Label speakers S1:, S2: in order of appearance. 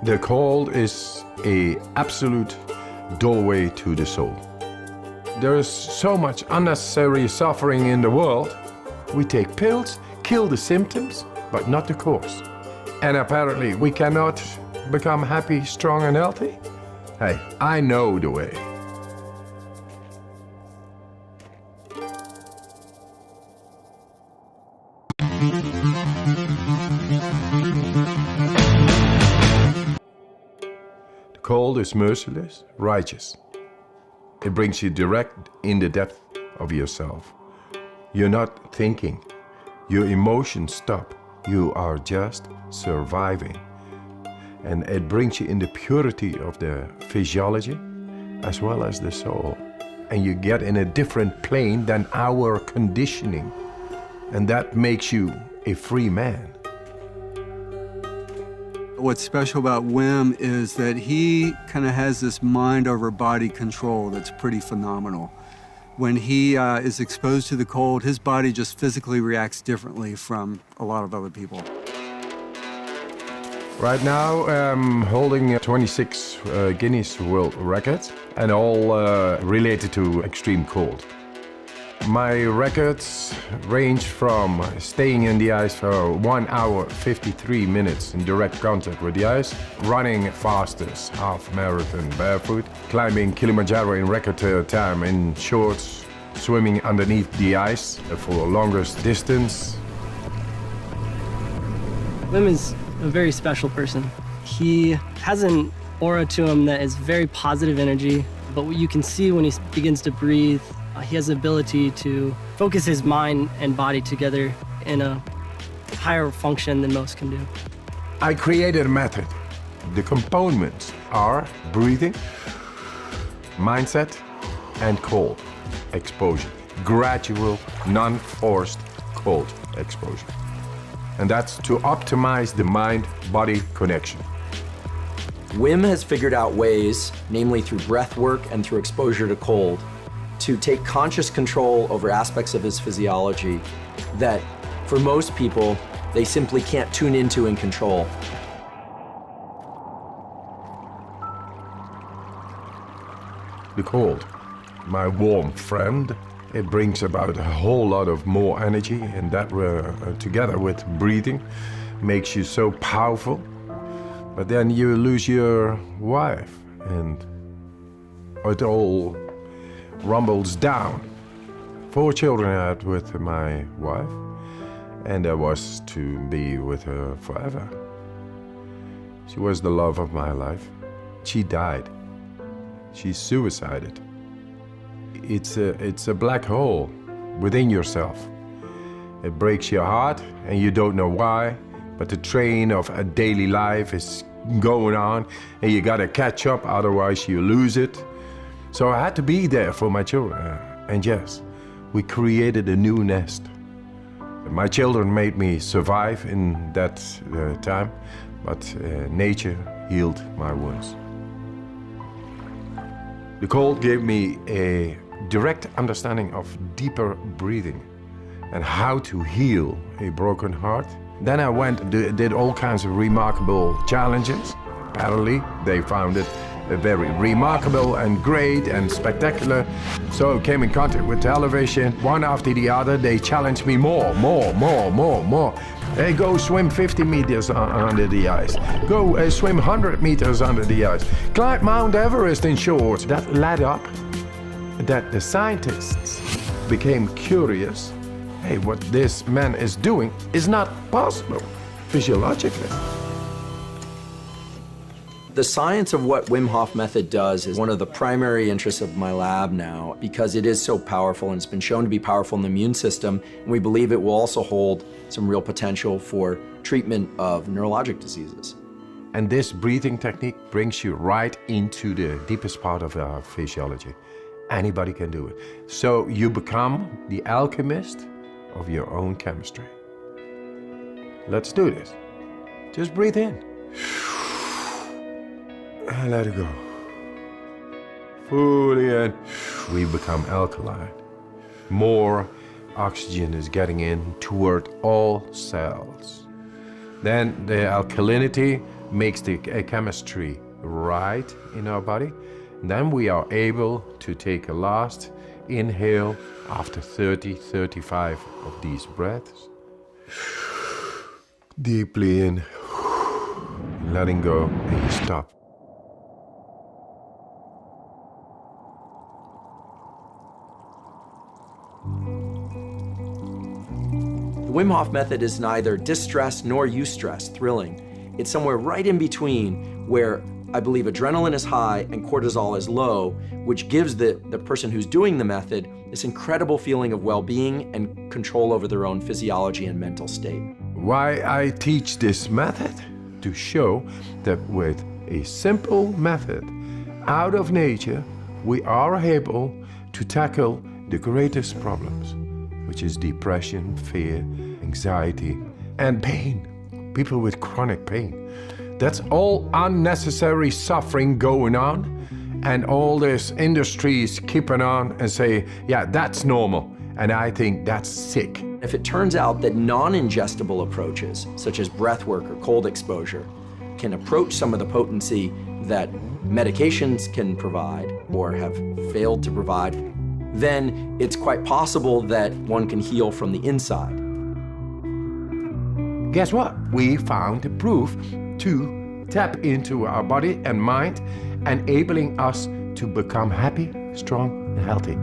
S1: The cold is an absolute doorway to the soul. There is so much unnecessary suffering in the world. We take pills, kill the symptoms, but not the cause. And apparently we cannot become happy, strong and healthy. Hey, I know the way. The cold is merciless, righteous. It brings you direct in the depth of yourself. You're not thinking. Your emotions stop. You are just surviving. And it brings you in the purity of the physiology as well as the soul. And you get in a different plane than our conditioning. And that makes you a free man.
S2: What's special about Wim is that he kind of has this mind over body control that's pretty phenomenal. When he is exposed to the cold, his body just physically reacts differently from a lot of other people.
S1: Right now I'm holding 26 Guinness World Records and all related to extreme cold. My records range from staying in the ice for 1 hour 53 minutes in direct contact with the ice, running fastest half marathon barefoot, climbing Kilimanjaro in record time in shorts, swimming underneath the ice for longest distance.
S3: Wim is a very special person. He has an aura to him that is very positive energy, but what you can see when he begins to breathe, he has the ability to focus his mind and body together in a higher function than most can do.
S1: I created a method. The components are breathing, mindset, and cold exposure. Gradual, non-forced cold exposure. And that's to optimize the mind-body connection.
S4: Wim has figured out ways, namely through breath work and through exposure to cold, to take conscious control over aspects of his physiology that, for most people, they simply can't tune into and control.
S1: The cold, my warm friend, it brings about a whole lot of more energy, and that together with breathing makes you so powerful. But then you lose your wife and it all rumbles down. 4 children I had with my wife, and I was to be with her forever. She was the love of my life. She died. She suicided. It's a black hole within yourself. It breaks your heart and you don't know why, but the train of a daily life is going on and you gotta catch up, otherwise you lose it. So I had to be there for my children. And yes, we created a new nest. My children made me survive in that time, but nature healed my wounds. The cold gave me a direct understanding of deeper breathing and how to heal a broken heart. Then I went, did all kinds of remarkable challenges. Apparently, they found it very remarkable and great and spectacular. So I came in contact with television. One after the other, they challenged me more. Hey, go swim 50 meters under the ice. Go swim 100 meters under the ice. Climb Mount Everest in shorts. That led up that the scientists became curious. Hey, what this man is doing is not possible physiologically.
S4: The science of what Wim Hof method does is one of the primary interests of my lab now, because it is so powerful and it's been shown to be powerful in the immune system, and we believe it will also hold some real potential for treatment of neurologic diseases.
S1: And this breathing technique brings you right into the deepest part of our physiology. Anybody can do it. So you become the alchemist of your own chemistry. Let's do this. Just breathe in. And let it go. Fully in. We become alkaline. More oxygen is getting in toward all cells. Then the alkalinity makes the chemistry right in our body. Then we are able to take a last inhale after 30, 35 of these breaths. Deeply in, letting go, and you stop.
S4: The Wim Hof method is neither distress nor eustress, thrilling. It's somewhere right in between where I believe adrenaline is high and cortisol is low, which gives the person who's doing the method this incredible feeling of well-being and control over their own physiology and mental state.
S1: Why I teach this method? To show that with a simple method out of nature, we are able to tackle the greatest problems, which is depression, fear, anxiety, and pain. People with chronic pain. That's all unnecessary suffering going on, and all this industry is keeping on and say, yeah, that's normal, and I think that's sick.
S4: If it turns out that non-ingestible approaches, such as breath work or cold exposure, can approach some of the potency that medications can provide or have failed to provide, then it's quite possible that one can heal from the inside.
S1: Guess what? We found the proof to tap into our body and mind, enabling us to become happy, strong, and healthy.